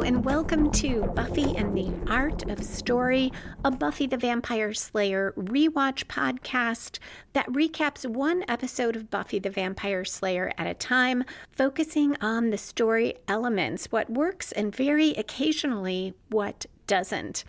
and welcome to Buffy and the Art of Story, a Buffy the Vampire Slayer rewatch podcast that recaps one episode of Buffy the Vampire Slayer at a time, focusing on the story elements, what works, and very occasionally what doesn't.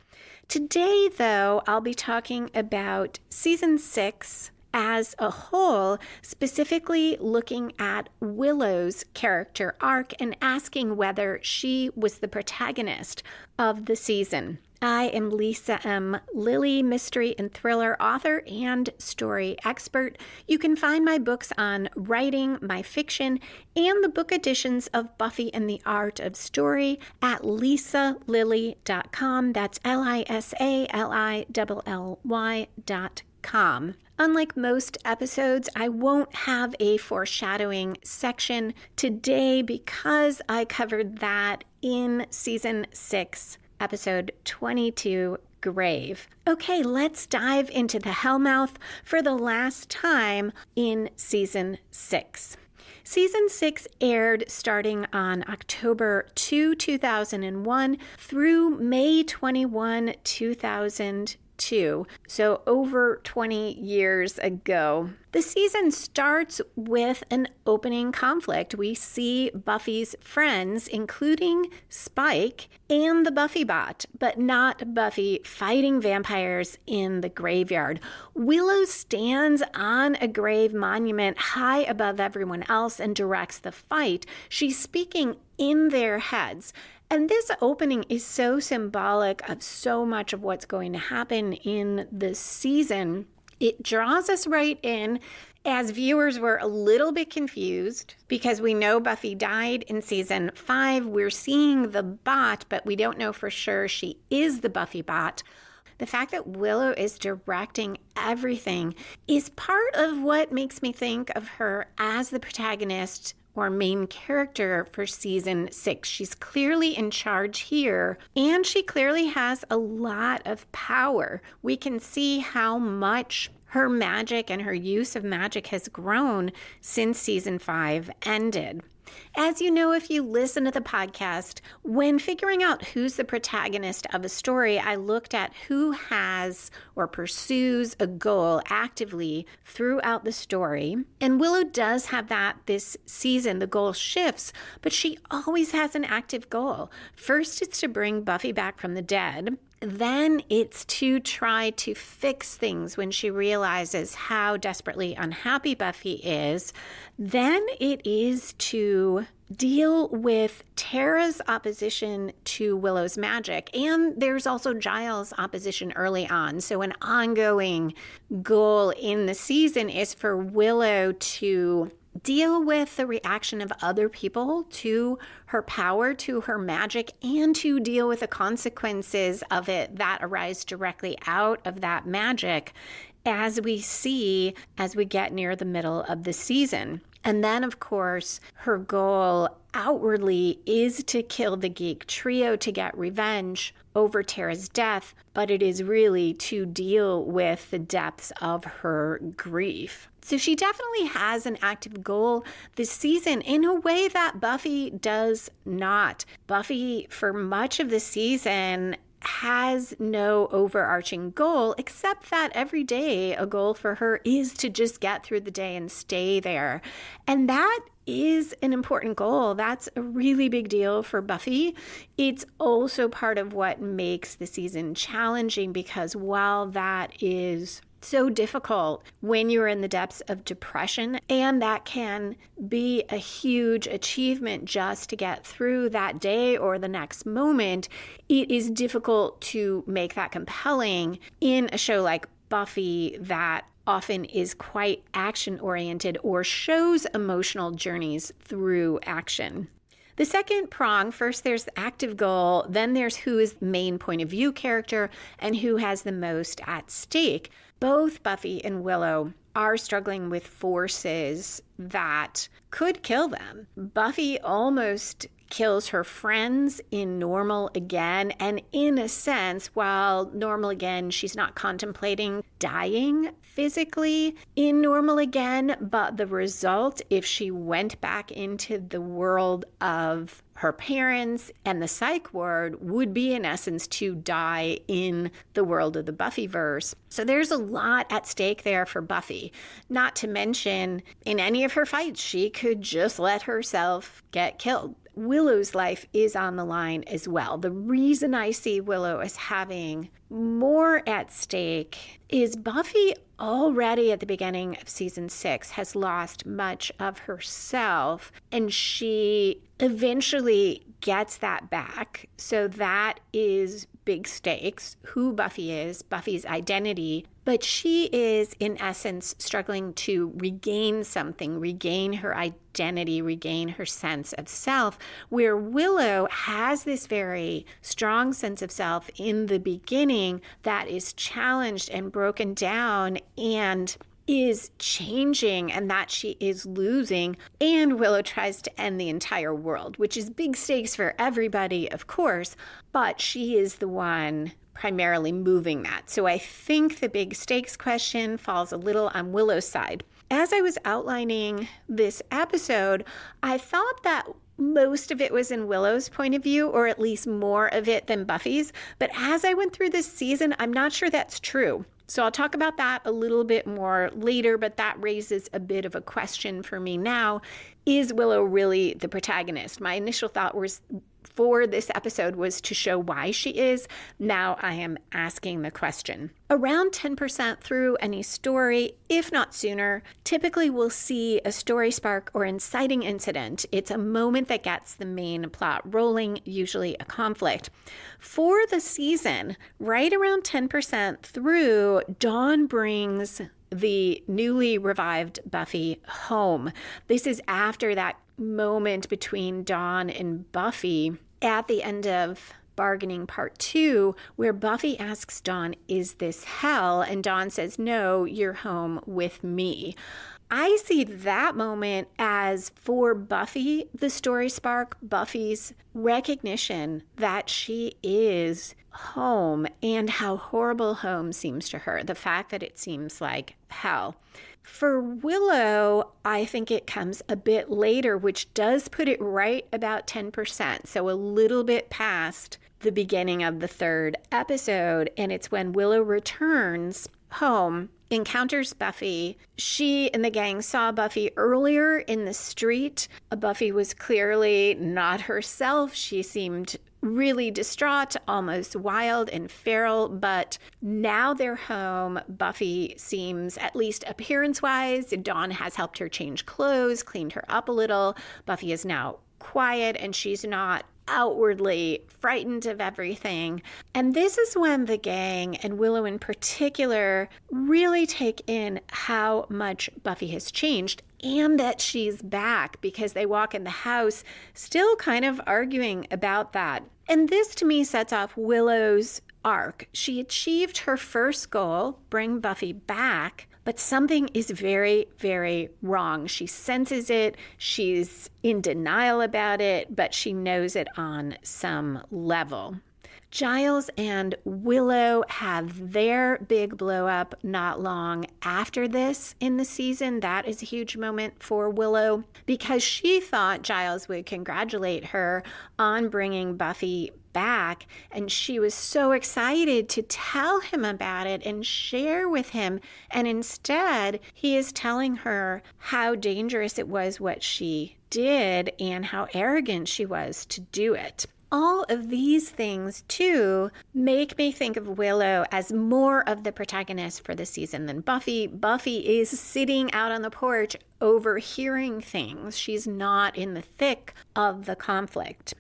Today, though, I'll be talking about Season 6 as a whole, specifically looking at Willow's character arc and asking whether she was the protagonist of the season. I am Lisa M. Lilly, mystery and thriller author and story expert. You can find my books on writing, my fiction, and the book editions of Buffy and the Art of Story at lisalilly.com. That's lisalilly.com. Unlike most episodes, I won't have a foreshadowing section today because I covered that in Season 6, Episode 22, Grave. Okay, let's dive into the Hellmouth for the last time in Season 6. Season 6 aired starting on October 2, 2001 through May 21, 2002. So over 20 years ago. The season starts with an opening conflict. We see Buffy's friends, including Spike and the Buffy bot, but not Buffy, fighting vampires in the graveyard. Willow stands on a grave monument high above everyone else and directs the fight. She's speaking in their heads. And this opening is so symbolic of so much of what's going to happen in this season. It draws us right in. As viewers, we're a little bit confused because we know Buffy died in Season 5. We're seeing the bot, but we don't know for sure she is the Buffy bot. The fact that Willow is directing everything is part of what makes me think of her as the protagonist or main character for Season 6. She's clearly in charge here, and she clearly has a lot of power. We can see how much her magic and her use of magic has grown since Season 5 ended. As you know, if you listen to the podcast, when figuring out who's the protagonist of a story, I looked at who has or pursues a goal actively throughout the story. And Willow does have that this season. The goal shifts, but she always has an active goal. First, it's to bring Buffy back from the dead. Then it's to try to fix things when she realizes how desperately unhappy Buffy is. Then it is to deal with Tara's opposition to Willow's magic. And there's also Giles' opposition early on. So an ongoing goal in the season is for Willow to deal with the reaction of other people to her power, to her magic, and to deal with the consequences of it that arise directly out of that magic, as we see as we get near the middle of the season. And then, of course, her goal outwardly is to kill the Geek Trio to get revenge over Tara's death, but it is really to deal with the depths of her grief. So she definitely has an active goal this season in a way that Buffy does not. Buffy, for much of the season, has no overarching goal, except that every day a goal for her is to just get through the day and stay there. And that is an important goal. That's a really big deal for Buffy. It's also part of what makes the season challenging, because while that is so difficult when you're in the depths of depression, and that can be a huge achievement just to get through that day or the next moment, it is difficult to make that compelling in a show like Buffy that often is quite action-oriented or shows emotional journeys through action. The second prong, first there's the active goal, then there's who is the main point of view character and who has the most at stake. Both Buffy and Willow are struggling with forces that could kill them. Buffy almost kills her friends in Normal Again. And in a sense, while Normal Again, she's not contemplating dying physically in Normal Again, but the result, if she went back into the world of her parents and the psych ward, would be in essence to die in the world of the Buffyverse. So there's a lot at stake there for Buffy. Not to mention, in any of her fights, she could just let herself get killed. Willow's life is on the line as well. The reason I see Willow as having more at stake is Buffy already at the beginning of season 6 has lost much of herself, and she eventually gets that back. So that is big stakes, who Buffy is, Buffy's identity. But she is, in essence, struggling to regain something, regain her identity, regain her sense of self, where Willow has this very strong sense of self in the beginning that is challenged and broken down and is changing, and that she is losing. And Willow tries to end the entire world, which is big stakes for everybody, of course, but she is the one primarily moving that. So I think the big stakes question falls a little on Willow's side. As I was outlining this episode, I thought that most of it was in Willow's point of view, or at least more of it than Buffy's. But as I went through this season, I'm not sure that's true. So I'll talk about that a little bit more later, but that raises a bit of a question for me now. Is Willow really the protagonist? My initial thought was for this episode was to show why she is. Now I am asking the question. Around 10% through any story, if not sooner, typically we'll see a story spark or inciting incident. It's a moment that gets the main plot rolling, usually a conflict. For the season, right around 10% through, Dawn brings the newly revived Buffy home. This is after that moment between Dawn and Buffy at the end of Bargaining Part 2, where Buffy asks Dawn, "Is this hell?" And Dawn says, "No, you're home with me." I see that moment as, for Buffy, the story spark, Buffy's recognition that she is home and how horrible home seems to her, the fact that it seems like hell. For Willow, I think it comes a bit later, which does put it right about 10%, so a little bit past the beginning of the third episode, and it's when Willow returns home, encounters Buffy. She and the gang saw Buffy earlier in the street. Buffy was clearly not herself. She seemed really distraught, almost wild and feral, but now they're home. Buffy seems, at least appearance-wise, Dawn has helped her change clothes, cleaned her up a little. Buffy is now quiet, and she's not outwardly frightened of everything. And this is when the gang, and Willow in particular, really take in how much Buffy has changed and that she's back, because they walk in the house still kind of arguing about that. And this to me sets off Willow's arc. She achieved her first goal, bring Buffy back, but something is very, very wrong. She senses it. She's in denial about it, but she knows it on some level. Giles and Willow have their big blow up not long after this in the season. That is a huge moment for Willow because she thought Giles would congratulate her on bringing Buffy back, and she was so excited to tell him about it and share with him, and instead he is telling her how dangerous it was what she did and how arrogant she was to do it. All of these things, too, make me think of Willow as more of the protagonist for the season than Buffy. Buffy is sitting out on the porch overhearing things. She's not in the thick of the conflict.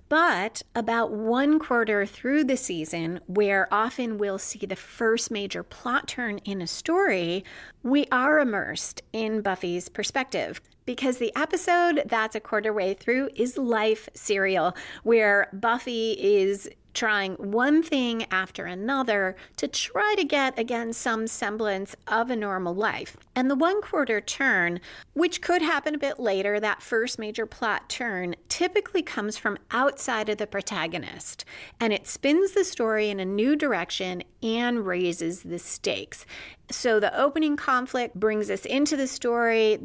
But about 1/4 through the season, where often we'll see the first major plot turn in a story, we are immersed in Buffy's perspective. Because the episode that's a quarter way through is Life Serial, where Buffy is trying one thing after another to try to get, again, some semblance of a normal life. And the one-quarter turn, which could happen a bit later, that first major plot turn, typically comes from outside of the protagonist. And it spins the story in a new direction and raises the stakes. So the opening conflict brings us into the story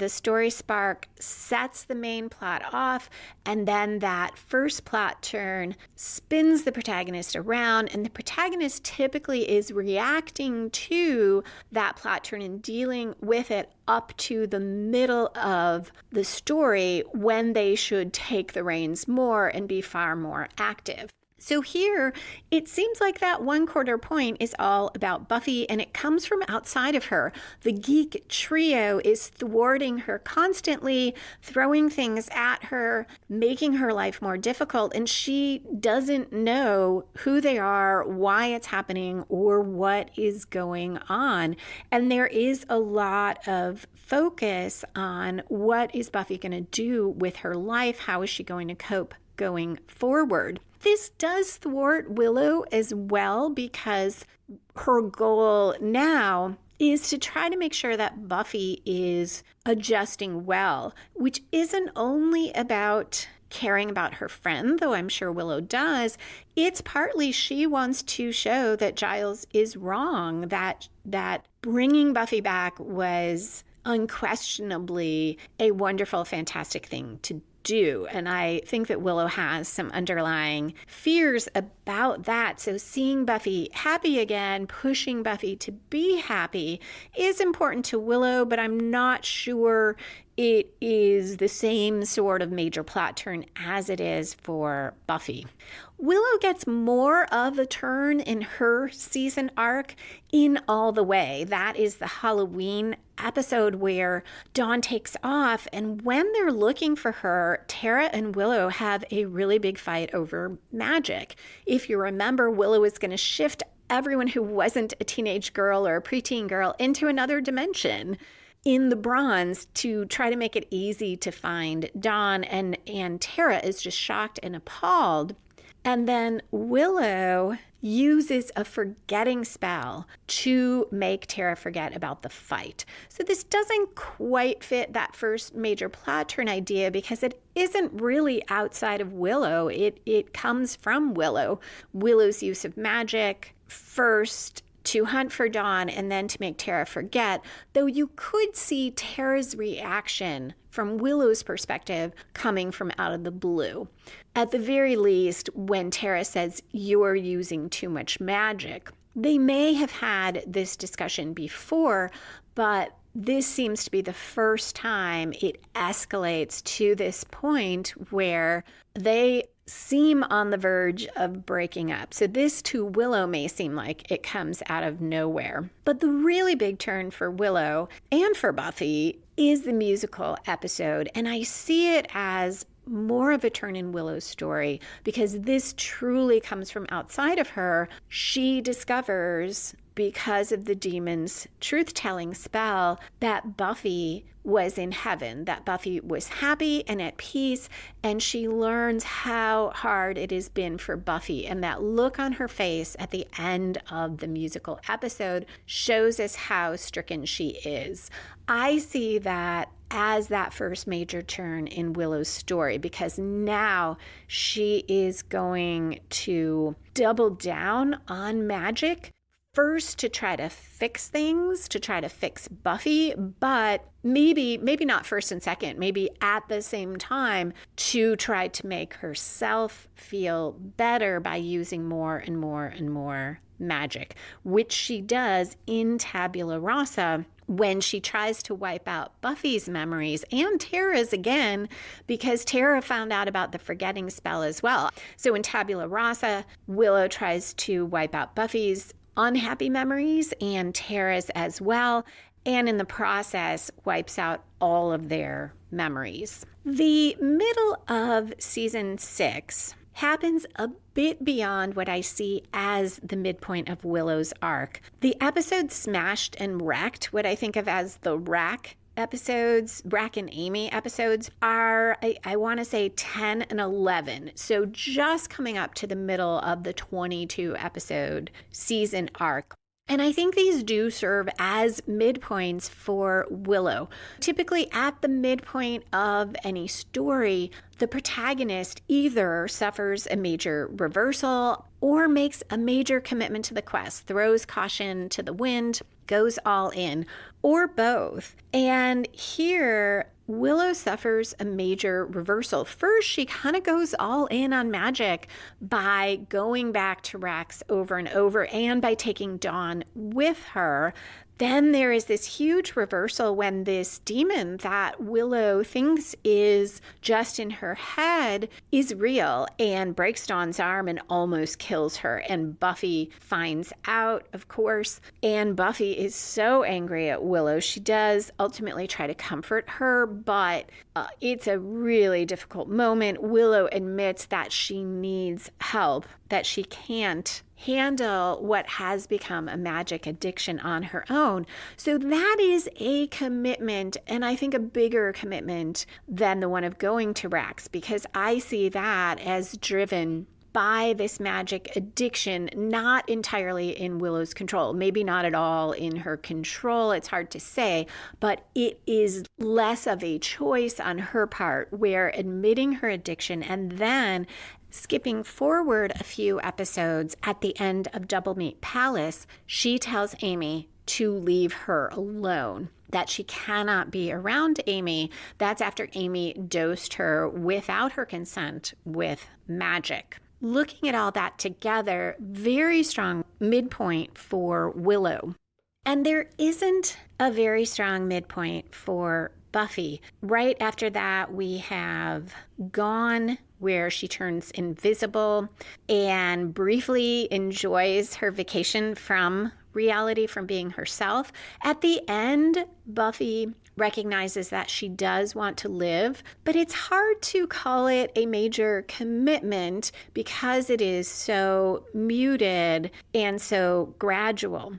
spark sets the main plot off, and then that first plot turn spins the protagonist around, and the protagonist typically is reacting to that plot turn and dealing with it up to the middle of the story when they should take the reins more and be far more active. So here, it seems like that one-quarter point is all about Buffy, and it comes from outside of her. The geek trio is thwarting her constantly, throwing things at her, making her life more difficult, and she doesn't know who they are, why it's happening, or what is going on. And there is a lot of focus on what is Buffy going to do with her life, how is she going to cope going forward. This does thwart Willow as well, because her goal now is to try to make sure that Buffy is adjusting well, which isn't only about caring about her friend, though I'm sure Willow does. It's partly she wants to show that Giles is wrong, that bringing Buffy back was unquestionably a wonderful, fantastic thing to do. And I think that Willow has some underlying fears about that. So seeing Buffy happy again, pushing Buffy to be happy is important to Willow, but I'm not sure it is the same sort of major plot turn as it is for Buffy. Willow gets more of a turn in her season arc in All the Way. That is the Halloween episode where Dawn takes off, and when they're looking for her, Tara and Willow have a really big fight over magic. If you remember, Willow is going to shift everyone who wasn't a teenage girl or a preteen girl into another dimension in the Bronze to try to make it easy to find Dawn, and Tara is just shocked and appalled. And then Willow uses a forgetting spell to make Tara forget about the fight. So this doesn't quite fit that first major plot turn idea, because it isn't really outside of Willow. It comes from Willow. Willow's use of magic first to hunt for Dawn and then to make Tara forget, though you could see Tara's reaction from Willow's perspective coming from out of the blue. At the very least, when Tara says, "You're using too much magic," they may have had this discussion before, but this seems to be the first time it escalates to this point where they seem on the verge of breaking up. So this to Willow may seem like it comes out of nowhere. But the really big turn for Willow and for Buffy is the musical episode. And I see it as more of a turn in Willow's story, because this truly comes from outside of her. She discovers, because of the demon's truth-telling spell, that Buffy was in heaven, that Buffy was happy and at peace, and she learns how hard it has been for Buffy. And that look on her face at the end of the musical episode shows us how stricken she is. I see that as that first major turn in Willow's story, because now she is going to double down on magic, first to try to fix things, to try to fix Buffy, but maybe not first and second, maybe at the same time, to try to make herself feel better by using more and more and more magic, which she does in Tabula Rasa when she tries to wipe out Buffy's memories and Tara's again, because Tara found out about the forgetting spell as well. So in Tabula Rasa, Willow tries to wipe out Buffy's unhappy memories and Tara's as well, and in the process wipes out all of their memories. The middle of season 6 happens a bit beyond what I see as the midpoint of Willow's arc. The episode smashed and wrecked what I think of as the rack episodes, Brack and Amy episodes, are, I want to say 10 and 11. So just coming up to the middle of the 22 episode season arc. And I think these do serve as midpoints for Willow. Typically at the midpoint of any story, the protagonist either suffers a major reversal or makes a major commitment to the quest, throws caution to the wind, goes all in, or both. And here, Willow suffers a major reversal. First, she kind of goes all in on magic by going back to Rex over and over and by taking Dawn with her. Then there is this huge reversal when this demon that Willow thinks is just in her head is real and breaks Dawn's arm and almost kills her. And Buffy finds out, of course, and Buffy is so angry at Willow. She does ultimately try to comfort her, but it's a really difficult moment. Willow admits that she needs help, that she can't handle what has become a magic addiction on her own. So that is a commitment, and I think a bigger commitment than the one of going to Rex, because I see that as driven by this magic addiction, not entirely in Willow's control, maybe not at all in her control, it's hard to say, but it is less of a choice on her part, where admitting her addiction and then skipping forward a few episodes at the end of Double Meat Palace, she tells Amy to leave her alone, that she cannot be around Amy. That's after Amy dosed her without her consent with magic. Looking at all that together, very strong midpoint for Willow. And there isn't a very strong midpoint for Buffy. Right after that, we have Gone, where she turns invisible and briefly enjoys her vacation from reality, from being herself. At the end, Buffy recognizes that she does want to live, but it's hard to call it a major commitment because it is so muted and so gradual.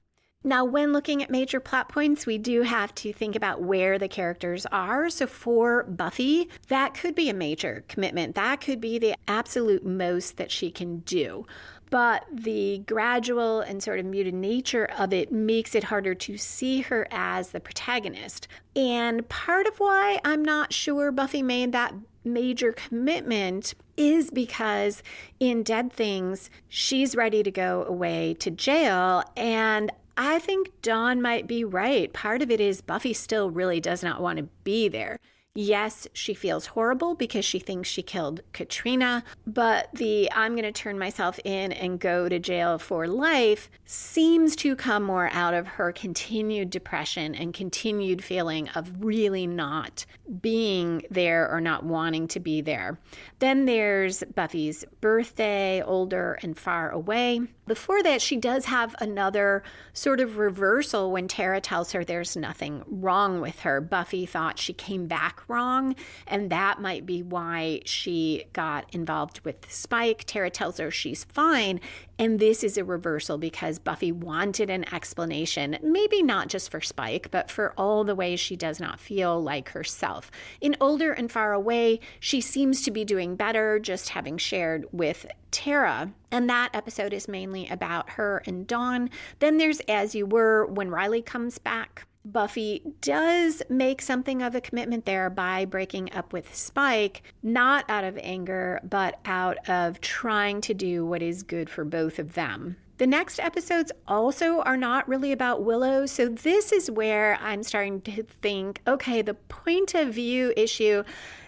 Now, when looking at major plot points, we do have to think about where the characters are. So for Buffy, that could be a major commitment. That could be the absolute most that she can do. But the gradual and sort of muted nature of it makes it harder to see her as the protagonist. And part of why I'm not sure Buffy made that major commitment is because in Dead Things, she's ready to go away to jail, and I think Dawn might be right. Part of it is Buffy still really does not want to be there. Yes, she feels horrible because she thinks she killed Katrina, but the I'm going to turn myself in and go to jail for life seems to come more out of her continued depression and continued feeling of really not being there or not wanting to be there. Then there's Buffy's birthday, Older and Far Away. Before that, she does have another sort of reversal when Tara tells her there's nothing wrong with her. Buffy thought she came back wrong, and that might be why she got involved with Spike. Tara tells her she's fine, and this is a reversal because Buffy wanted an explanation, maybe not just for Spike, but for all the ways she does not feel like herself. In Older and Far Away, she seems to be doing better, just having shared with Tara. And that episode is mainly about her and Dawn. Then there's As You Were, when Riley comes back. Buffy does make something of a commitment there by breaking up with Spike, not out of anger, but out of trying to do what is good for both of them. The next episodes also are not really about Willow, so this is where I'm starting to think, okay, the point of view issue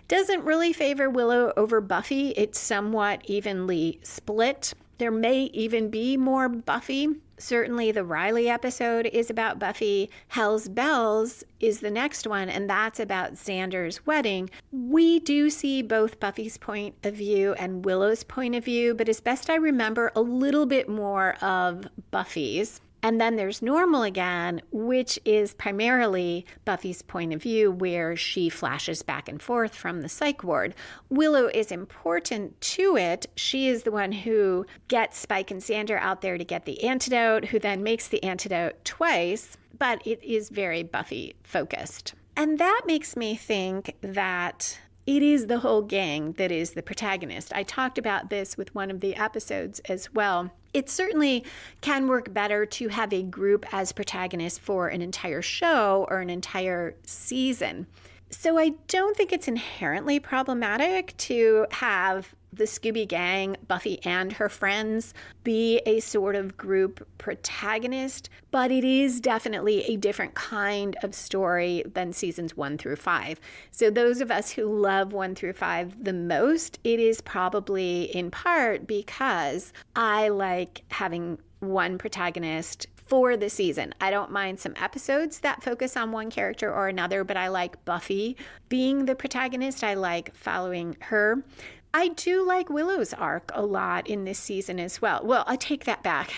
doesn't really favor Willow over Buffy. It's somewhat evenly split. There may even be more Buffy. Certainly the Riley episode is about Buffy. Hell's Bells is the next one, and that's about Xander's wedding. We do see both Buffy's point of view and Willow's point of view, but as best I remember, a little bit more of Buffy's. And then there's Normal Again, which is primarily Buffy's point of view, where she flashes back and forth from the psych ward. Willow is important to it. She is the one who gets Spike and Xander out there to get the antidote, who then makes the antidote twice, but it is very Buffy focused. And that makes me think that it is the whole gang that is the protagonist. I talked about this with one of the episodes as well. It certainly can work better to have a group as protagonist for an entire show or an entire season. So I don't think it's inherently problematic to have the Scooby Gang, Buffy and her friends, be a sort of group protagonist, but it is definitely a different kind of story than seasons 1 through 5. So those of us who love 1 through 5 the most, it is probably in part because I like having one protagonist for the season. I don't mind some episodes that focus on one character or another, but I like Buffy being the protagonist. I like following her. I do like Willow's arc a lot in this season as well. Well, I take that back.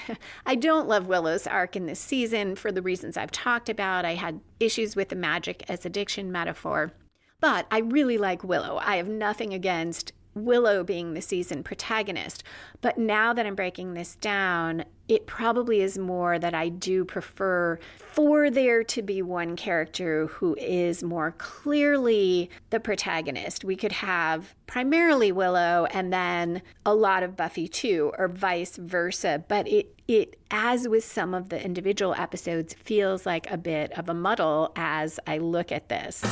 I don't love Willow's arc in this season for the reasons I've talked about. I had issues with the magic as addiction metaphor, but I really like Willow. I have nothing against Willow being the season protagonist. But now that I'm breaking this down, it probably is more that I do prefer for there to be one character who is more clearly the protagonist. We could have primarily Willow and then a lot of Buffy too, or vice versa. But it, as with some of the individual episodes, feels like a bit of a muddle as I look at this.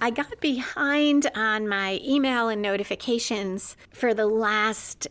I got behind on my email and notifications for the last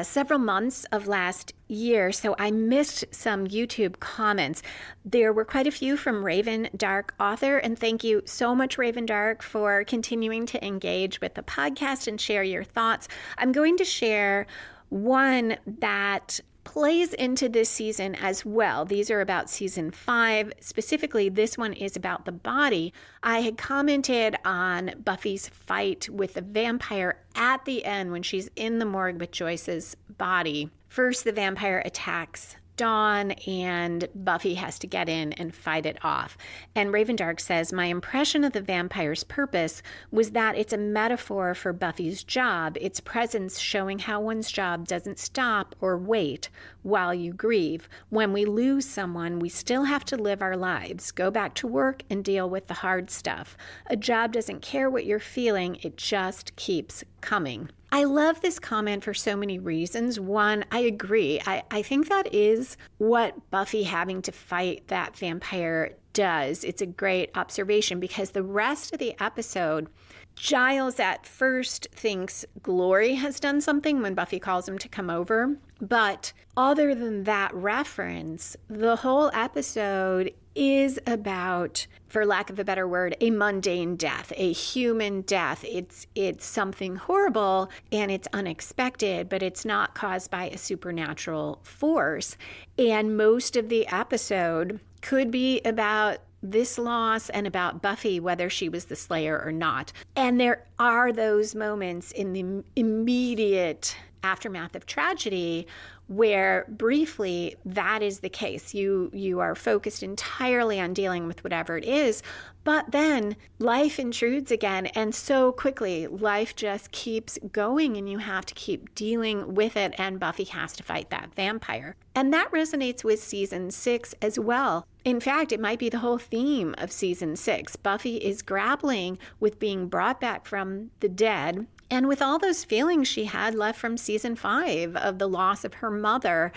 several months of last year, so I missed some YouTube comments. There were quite a few from Raven Dark Author, and thank you so much, Raven Dark, for continuing to engage with the podcast and share your thoughts. I'm going to share one that plays into this season as well. These are about season 5. Specifically, this one is about the body. I had commented on Buffy's fight with the vampire at the end when she's in the morgue with Joyce's body. First, the vampire attacks Dawn, and Buffy has to get in and fight it off. And Raven Dark says, my impression of the vampire's purpose was that it's a metaphor for Buffy's job, its presence showing how one's job doesn't stop or wait while you grieve. When we lose someone, we still have to live our lives, go back to work and deal with the hard stuff. A job doesn't care what you're feeling, it just keeps coming. I love this comment for so many reasons. One, I agree. I think that is what Buffy having to fight that vampire does. It's a great observation because the rest of the episode, Giles at first thinks Glory has done something when Buffy calls him to come over. But other than that reference, the whole episode is about, for lack of a better word, a mundane death, a human death. It's something horrible and it's unexpected, but it's not caused by a supernatural force. And most of the episode could be about this loss and about Buffy, whether she was the Slayer or not. And there are those moments in the immediate aftermath of tragedy where briefly that is the case. You are focused entirely on dealing with whatever it is, but then life intrudes again, and so quickly life just keeps going and you have to keep dealing with it, and Buffy has to fight that vampire. And that resonates with season 6 as well. In fact, it might be the whole theme of season 6. Buffy is grappling with being brought back from the dead and with all those feelings she had left from season 5 of the loss of her mother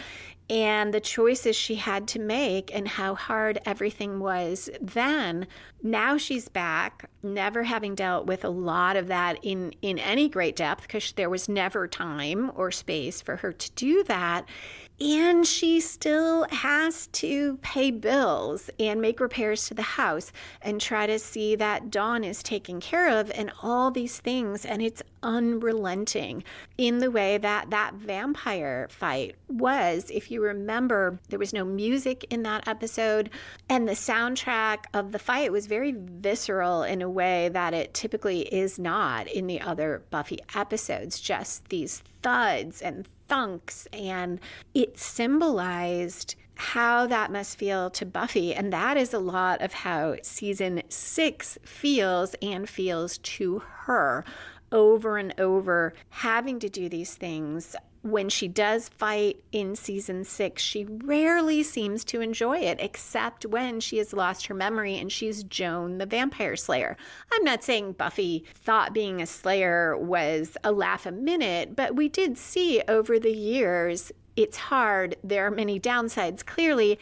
and the choices she had to make and how hard everything was then. Now she's back, never having dealt with a lot of that in any great depth because there was never time or space for her to do that. And she still has to pay bills and make repairs to the house and try to see that Dawn is taken care of and all these things. And it's unrelenting in the way that that vampire fight was. If you remember, there was no music in that episode. And the soundtrack of the fight was very visceral in a way that it typically is not in the other Buffy episodes. Just these thuds and thunks, and it symbolized how that must feel to Buffy, and that is a lot of how season 6 feels and feels to her over and over, having to do these things when she does fight in season 6, she rarely seems to enjoy it, except when she has lost her memory and she's Joan the Vampire Slayer. I'm not saying Buffy thought being a Slayer was a laugh a minute, but we did see over the years it's hard. There are many downsides, clearly.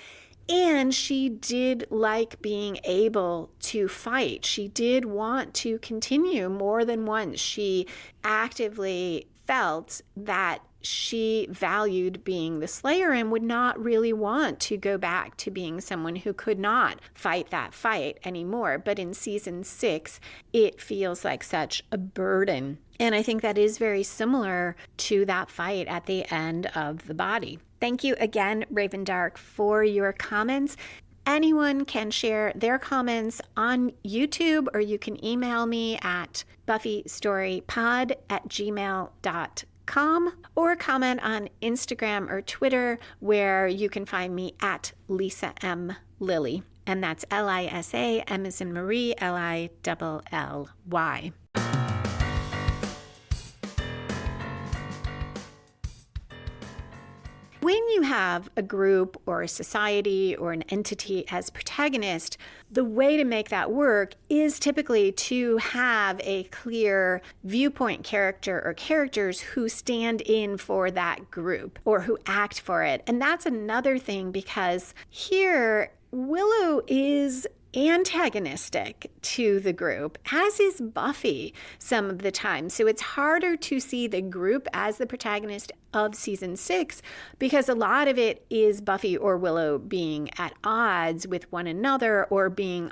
And she did like being able to fight. She did want to continue more than once. She actively felt that she valued being the Slayer and would not really want to go back to being someone who could not fight that fight anymore. But in season 6, it feels like such a burden. And I think that is very similar to that fight at the end of The Body. Thank you again, Raven Dark, for your comments. Anyone can share their comments on YouTube, or you can email me at buffystorypod@gmail.com, or comment on Instagram or Twitter, where you can find me at Lisa M. Lilly. And that's Lisa, M as in Marie, Lilly. When you have a group or a society or an entity as protagonist, the way to make that work is typically to have a clear viewpoint character or characters who stand in for that group or who act for it. And that's another thing, because here Willow is antagonistic to the group, as is Buffy some of the time. So it's harder to see the group as the protagonist of season 6, because a lot of it is Buffy or Willow being at odds with one another or being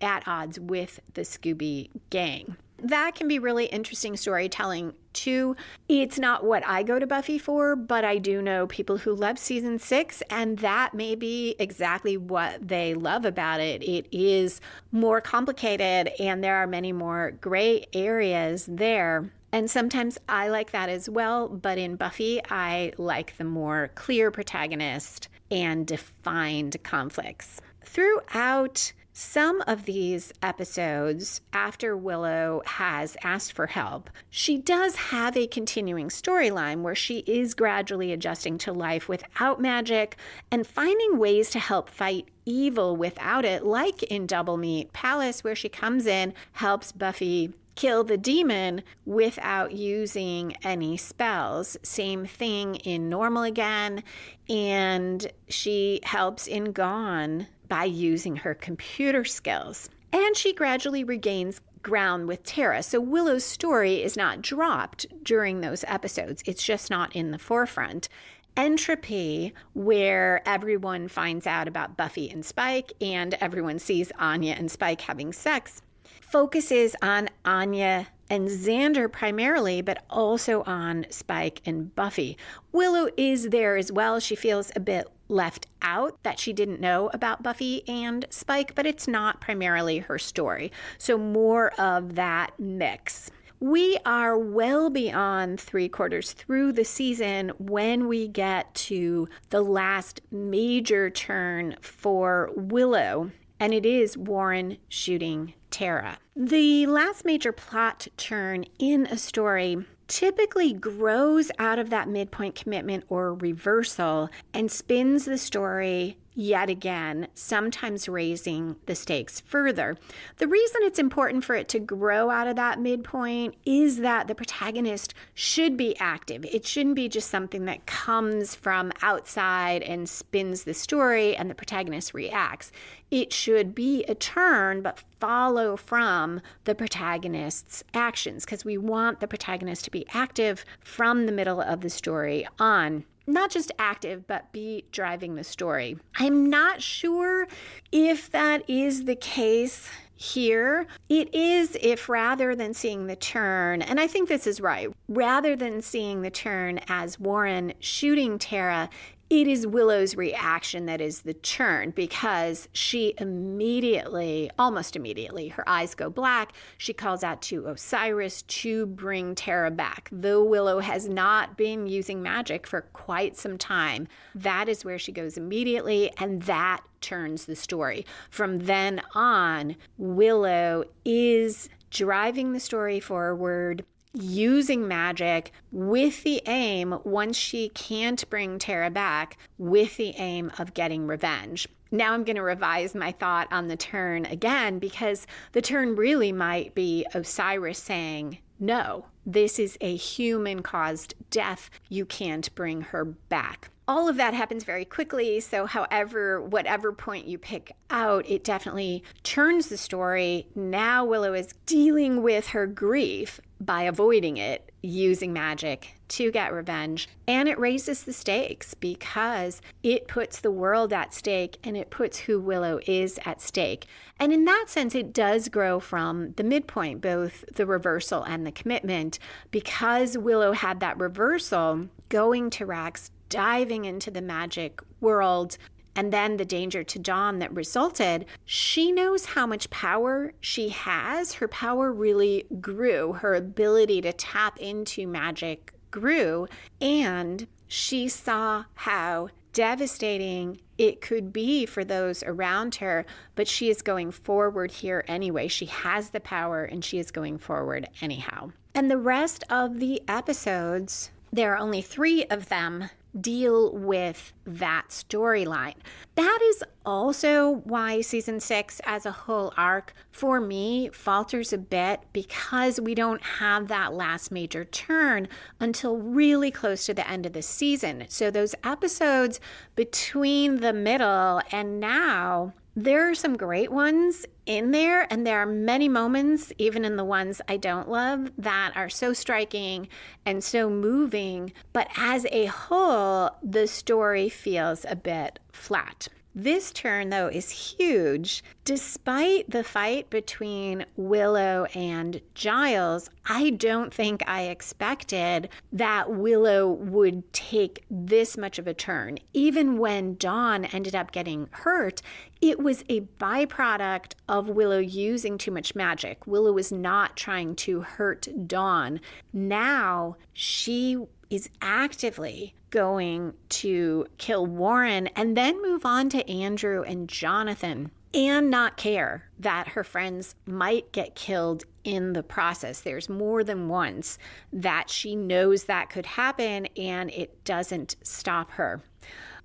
at odds with the Scooby gang. That can be really interesting storytelling too. It's not what I go to Buffy for, but I do know people who love season 6, and that may be exactly what they love about it. It is more complicated, and there are many more gray areas there. And sometimes I like that as well, but in Buffy, I like the more clear protagonist and defined conflicts. Throughout some of these episodes, after Willow has asked for help, she does have a continuing storyline where she is gradually adjusting to life without magic and finding ways to help fight evil without it, like in Double Meat Palace, where she comes in, helps Buffy kill the demon without using any spells. Same thing in Normal Again, and she helps in Gone by using her computer skills. And she gradually regains ground with Tara. So Willow's story is not dropped during those episodes. It's just not in the forefront. Entropy, where everyone finds out about Buffy and Spike and everyone sees Anya and Spike having sex, focuses on Anya and Xander primarily, but also on Spike and Buffy. Willow is there as well. She feels a bit left out that she didn't know about Buffy and Spike, but it's not primarily her story. So more of that mix. We are well beyond 3/4 through the season when we get to the last major turn for Willow, and it is Warren shooting Tara. The last major plot turn in a story typically grows out of that midpoint commitment or reversal and spins the story yet again, sometimes raising the stakes further. The reason it's important for it to grow out of that midpoint is that the protagonist should be active. It shouldn't be just something that comes from outside and spins the story and the protagonist reacts. It should be a turn, but follow from the protagonist's actions, because we want the protagonist to be active from the middle of the story on. Not just active, but be driving the story. I'm not sure if that is the case here. It is if, rather than seeing the turn, and I think this is right, rather than seeing the turn as Warren shooting Tara, it is Willow's reaction that is the turn, because she immediately, almost immediately, her eyes go black. She calls out to Osiris to bring Tara back. Though Willow has not been using magic for quite some time, that is where she goes immediately, and that turns the story. From then on, Willow is driving the story forward. using magic with the aim, once she can't bring Tara back, with the aim of getting revenge. Now I'm going to revise my thought on the turn again, because the turn really might be Osiris saying, no, this is a human-caused death. You can't bring her back. All of that happens very quickly, so whatever point you pick out, it definitely turns the story. Now Willow is dealing with her grief by avoiding it, using magic to get revenge, and it raises the stakes because it puts the world at stake and it puts who Willow is at stake. And in that sense, it does grow from the midpoint, both the reversal and the commitment, because Willow had that reversal, going to Rex, diving into the magic world, and then the danger to Dawn that resulted. She knows how much power she has. Her power really grew. Her ability to tap into magic grew, and she saw how devastating it could be for those around her, but she is going forward here anyway. She has the power and she is going forward anyhow. And the rest of the episodes, there are only 3 of them, deal with that storyline. That is also why season 6 as a whole arc for me falters a bit, because we don't have that last major turn until really close to the end of the season. So those episodes between the middle and now, there are some great ones in there, and there are many moments, even in the ones I don't love, that are so striking and so moving. But as a whole, the story feels a bit flat. This turn, though, is huge. Despite the fight between Willow and Giles, I don't think I expected that Willow would take this much of a turn. Even when Dawn ended up getting hurt, it was a byproduct of Willow using too much magic. Willow was not trying to hurt Dawn. Now she is actively going to kill Warren and then move on to Andrew and Jonathan, and not care that her friends might get killed in the process. There's more than once that she knows that could happen, and it doesn't stop her.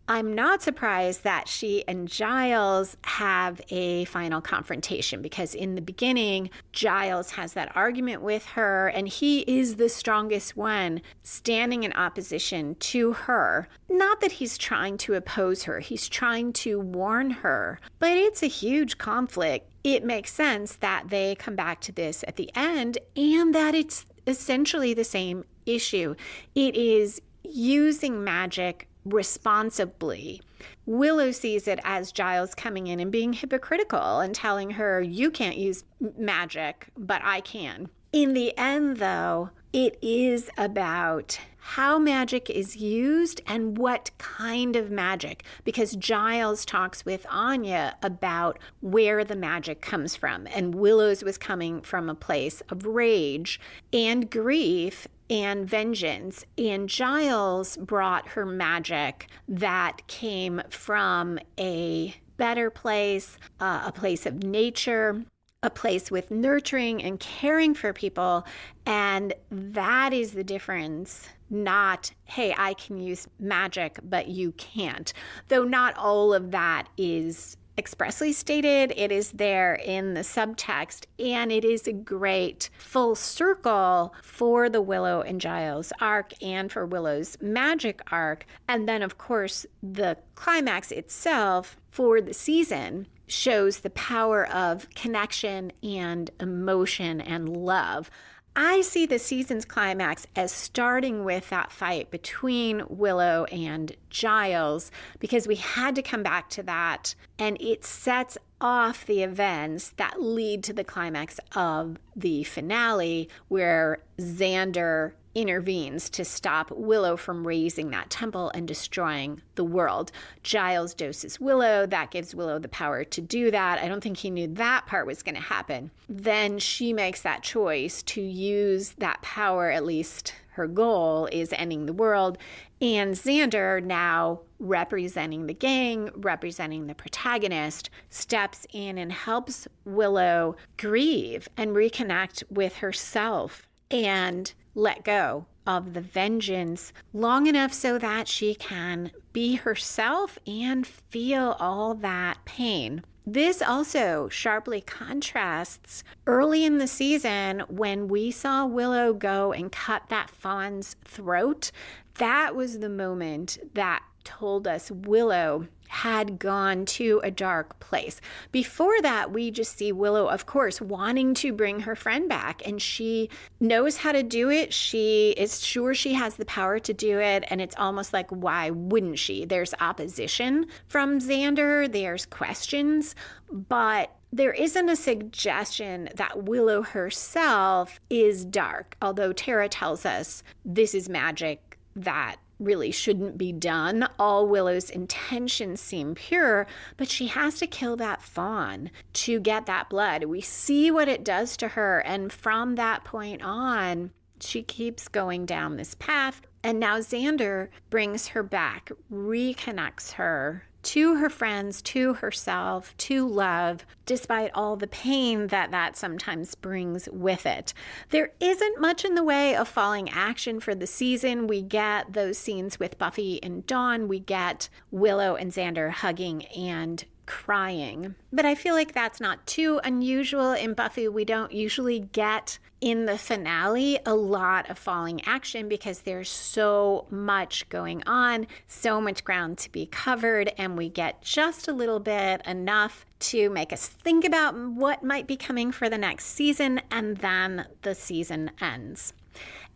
I'm not surprised that she and Giles have a final confrontation, because in the beginning, Giles has that argument with her, and he is the strongest one standing in opposition to her. Not that he's trying to oppose her, he's trying to warn her, but it's a huge conflict. It makes sense that they come back to this at the end, and that it's essentially the same issue. It is using magic responsibly. Willow sees it as Giles coming in and being hypocritical and telling her, you can't use magic, but I can. In the end, though, it is about how magic is used and what kind of magic, because Giles talks with Anya about where the magic comes from, and Willow's was coming from a place of rage and grief and vengeance, and Giles brought her magic that came from a better place, a place of nature, a place with nurturing and caring for people. And that is the difference. Not, hey, I can use magic, but you can't. Though not all of that is expressly stated, it is there in the subtext, and it is a great full circle for the Willow and Giles arc and for Willow's magic arc. And then, of course, the climax itself for the season shows the power of connection and emotion and love. I see the season's climax as starting with that fight between Willow and Giles, because we had to come back to that, and it sets off the events that lead to the climax of the finale, where Xander intervenes to stop Willow from raising that temple and destroying the world. Giles doses Willow. That gives Willow the power to do that. I don't think he knew that part was going to happen. Then she makes that choice to use that power. At least her goal is ending the world. And Xander, now representing the gang, representing the protagonist, steps in and helps Willow grieve and reconnect with herself. And let go of the vengeance long enough so that she can be herself and feel all that pain. This also sharply contrasts early in the season when we saw Willow go and cut that fawn's throat. That was the moment that told us Willow had gone to a dark place. Before that, we just see Willow, of course, wanting to bring her friend back, and she knows how to do it. She is sure she has the power to do it, and it's almost like, why wouldn't she? There's opposition from Xander, there's questions, but there isn't a suggestion that Willow herself is dark, although Tara tells us this is magic that really shouldn't be done. All Willow's intentions seem pure, but she has to kill that fawn to get that blood. We see what it does to her, and from that point on, she keeps going down this path. And now Xander brings her back, reconnects her to her friends, to herself, to love, despite all the pain that sometimes brings with it. There isn't much in the way of falling action for the season. We get those scenes with Buffy and Dawn. We get Willow and Xander hugging and crying. But I feel like that's not too unusual in Buffy. We don't usually get in the finale a lot of falling action because there's so much going on, so much ground to be covered, and we get just a little bit, enough to make us think about what might be coming for the next season, and then the season ends.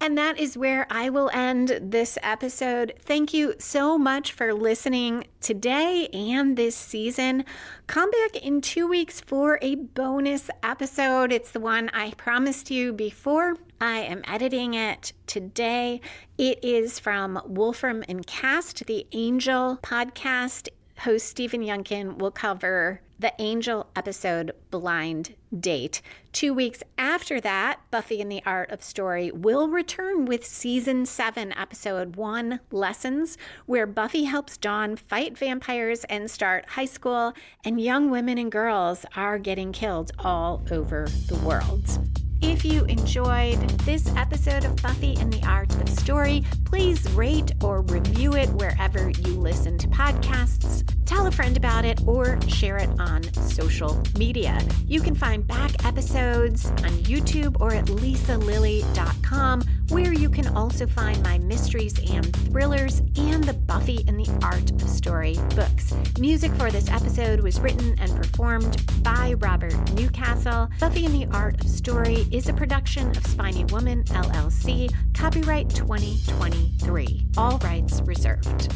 And that is where I will end this episode. Thank you so much for listening today and this season. Come back in 2 weeks for a bonus episode. It's the one I promised you before. I am editing it today. It is from Wolfram and Cast, the Angel podcast. Host Stephen Youngkin will cover the Angel episode Blind Date. 2 weeks after that, Buffy and the Art of Story will return with Season 7, Episode 1, Lessons, where Buffy helps Dawn fight vampires and start high school, and young women and girls are getting killed all over the world. If you enjoyed this episode of Buffy and the Art of Story, please rate or review it wherever you listen to podcasts. Tell a friend about it or share it on social media. You can find back episodes on YouTube or at lisalilly.com, where you can also find my mysteries and thrillers and the Buffy and the Art of Story books. Music for this episode was written and performed by Robert Newcastle. Buffy and the Art of Story is a production of Spiny Woman, LLC, copyright 2023. All rights reserved.